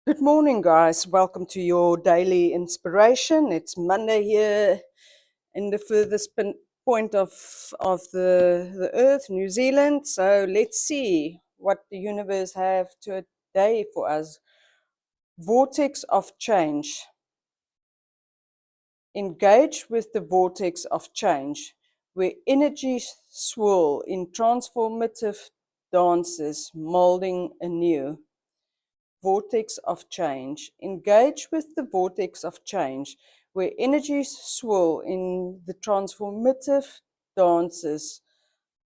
Good morning, guys. Welcome to your daily inspiration. It's Monday here in the furthest point of the earth, New Zealand. So let's see what the universe have today for us. Vortex of change. Engage with the vortex of change, where energies swirl in transformative dances, molding anew. Vortex of change. Engage with the vortex of change, where energies swirl in the transformative dances,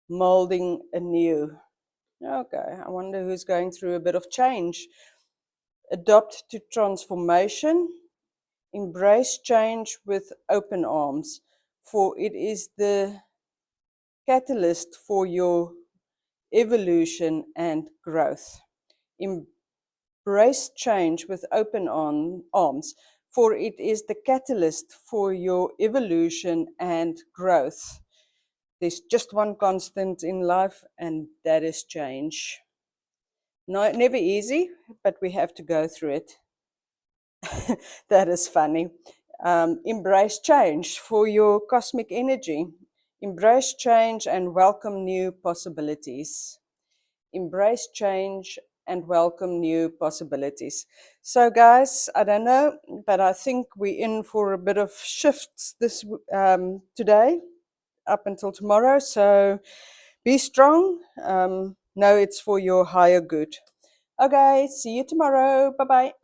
molding anew. Okay, I wonder who's going through a bit of change. Adopt to transformation. Embrace change with open arms, for it is the catalyst for your evolution and growth. Embrace change with open arms, for it is the catalyst for your evolution and growth. There's just one constant in life, and that is change. No, never easy, but we have to go through it. That is funny. Embrace change for your cosmic energy. Embrace change and welcome new possibilities. Embrace change and welcome new possibilities. So, guys, I don't know, but I think we're in for a bit of shifts this today up until tomorrow. So, be strong. Know it's for your higher good. Okay, see you tomorrow. Bye bye.